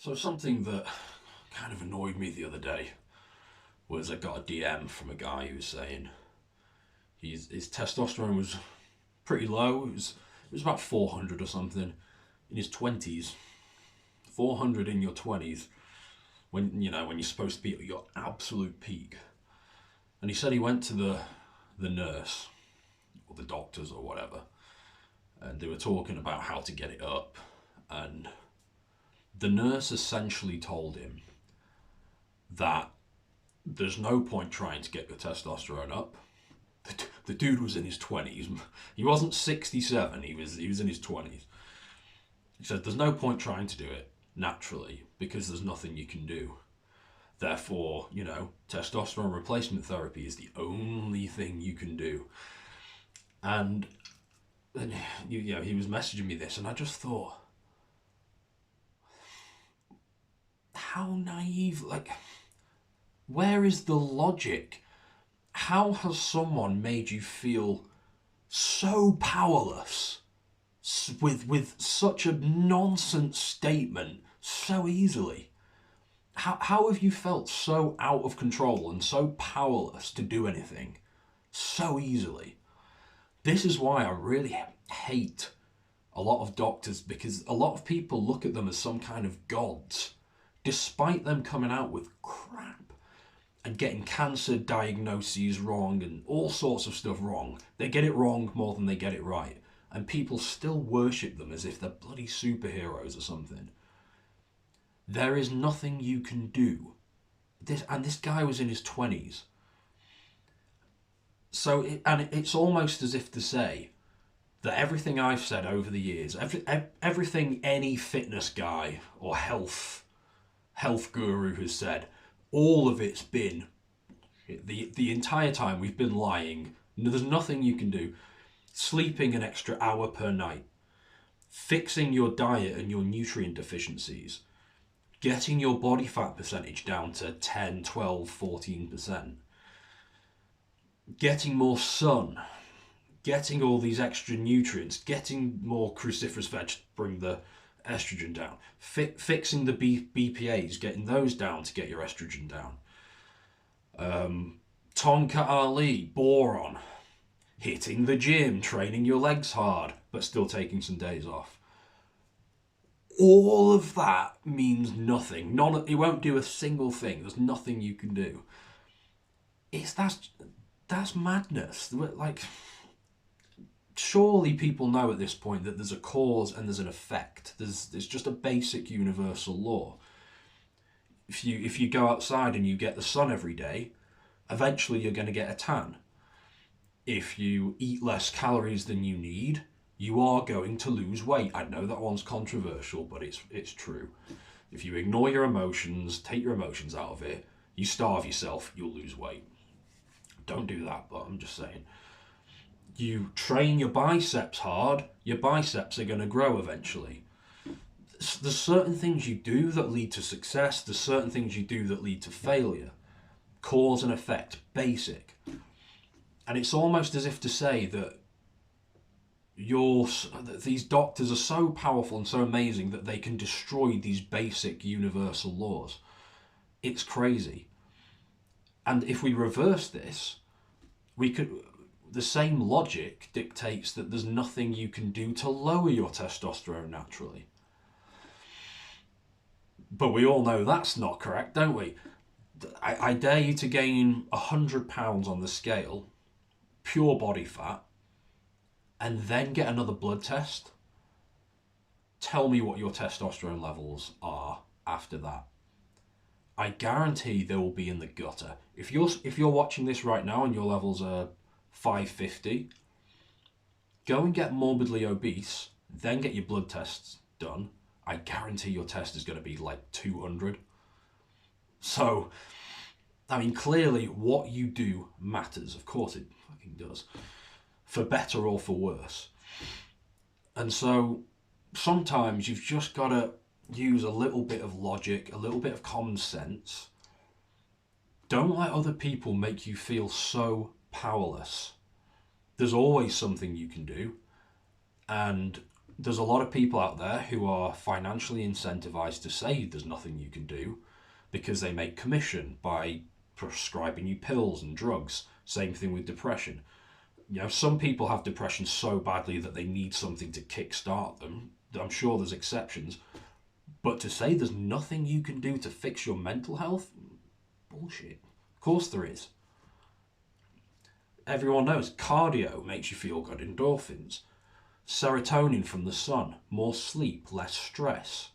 So something that kind of annoyed me the other day was I got a DM from a guy who was saying his testosterone was pretty low. It was about 400 or something in his 20s. 400 in your 20s when you're supposed to be at your absolute peak. And he said he went to the nurse or the doctors or whatever, and they were talking about how to get it up, and the nurse essentially told him that there's no point trying to get your testosterone up. The dude was in his 20s. He wasn't 67, he was in his 20s. He said there's no point trying to do it naturally because there's nothing you can do. Therefore, testosterone replacement therapy is the only thing you can do. And he was messaging me this, and I just thought, how naive, where is the logic? How has someone made you feel so powerless with such a nonsense statement so easily? How have you felt so out of control and so powerless to do anything so easily? This is why I really hate a lot of doctors, because a lot of people look at them as some kind of gods, despite them coming out with crap and getting cancer diagnoses wrong and all sorts of stuff wrong. They get it wrong more than they get it right. And people still worship them as if they're bloody superheroes or something. There is nothing you can do. This guy was in his 20s. So it's almost as if to say that everything I've said over the years, everything any fitness guy or health guru has said, all of it's been, the entire time we've been lying. There's nothing you can do. Sleeping an extra hour per night, fixing your diet and your nutrient deficiencies, getting your body fat percentage down to 10, 12, 14%, getting more sun, getting all these extra nutrients, getting more cruciferous veg to bring the estrogen down, fixing the BPAs, getting those down to get your estrogen down. Tonka Ali, boron, hitting the gym, training your legs hard, but still taking some days off. All of that means nothing. It won't do a single thing. There's nothing you can do. That's madness. Surely people know at this point that there's a cause and there's an effect. There's just a basic universal law. If you go outside and you get the sun every day, eventually you're going to get a tan. If you eat less calories than you need, you are going to lose weight. I know that one's controversial, but it's true. If you ignore your emotions, take your emotions out of it, you starve yourself, you'll lose weight. Don't do that, but I'm just saying. You train your biceps hard, your biceps are going to grow eventually. There's certain things you do that lead to success, there's certain things you do that lead to failure. Cause and effect, basic. And it's almost as if to say that these doctors are so powerful and so amazing that they can destroy these basic universal laws. It's crazy. And if we reverse this, the same logic dictates that there's nothing you can do to lower your testosterone naturally. But we all know that's not correct, don't we? I dare you to gain 100 pounds on the scale, pure body fat, and then get another blood test. Tell me what your testosterone levels are after that. I guarantee they will be in the gutter. If you're watching this right now and your levels are 550, go and get morbidly obese, then get your blood tests done. I guarantee your test is going to be like 200. So, clearly what you do matters. Of course it fucking does. For better or for worse. And so, sometimes you've just got to use a little bit of logic, a little bit of common sense. Don't let other people make you feel so powerless. There's always something you can do. And there's a lot of people out there who are financially incentivized to say there's nothing you can do because they make commission by prescribing you pills and drugs. Same thing with depression. You know, some people have depression so badly that they need something to kickstart them. I'm sure there's exceptions. But to say there's nothing you can do to fix your mental health, bullshit. Of course there is. Everyone knows cardio makes you feel good, endorphins. Serotonin from the sun, more sleep, less stress.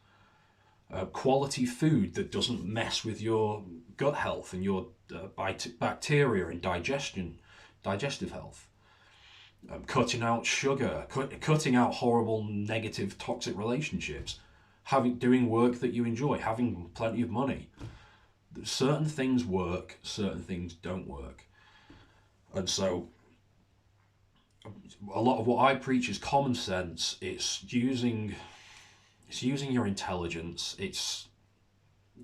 Quality food that doesn't mess with your gut health and your bacteria and digestive health. Cutting out sugar, cutting out horrible, negative, toxic relationships. Doing work that you enjoy, having plenty of money. Certain things work, certain things don't work. And so a lot of what I preach is common sense. It's using your intelligence. It's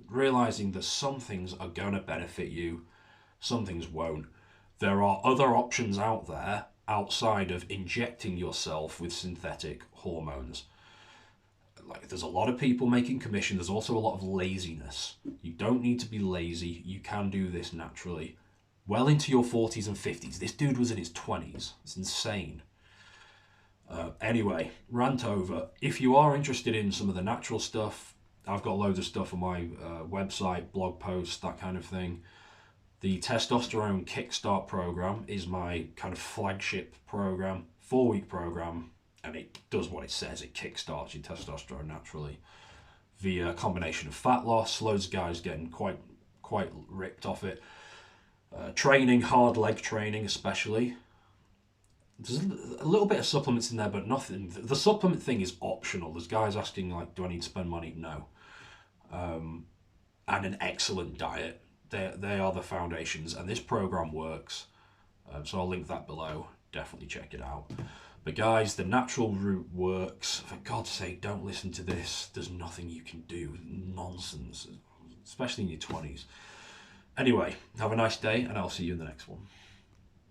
realizing that some things are going to benefit you, some things won't. There are other options out there outside of injecting yourself with synthetic hormones. Like, there's a lot of people making commission. There's also a lot of laziness. You don't need to be lazy. You can do this naturally. Well into your 40s and 50s. This dude was in his 20s. It's insane. Anyway, rant over. If you are interested in some of the natural stuff, I've got loads of stuff on my website, blog posts, that kind of thing. The Testosterone Kickstart program is my kind of flagship program, 4-week program, and it does what it says. It kickstarts your testosterone naturally via a combination of fat loss. Loads of guys getting quite ripped off it. Training, hard leg training especially. There's a little bit of supplements in there, but nothing. The supplement thing is optional. There's guys asking, like, do I need to spend money? No. And an excellent diet. They are the foundations, and this program works. So I'll link that below. Definitely check it out. But guys, the natural route works. For God's sake, don't listen to this. There's nothing you can do. Nonsense. Especially in your 20s. Anyway, have a nice day, and I'll see you in the next one.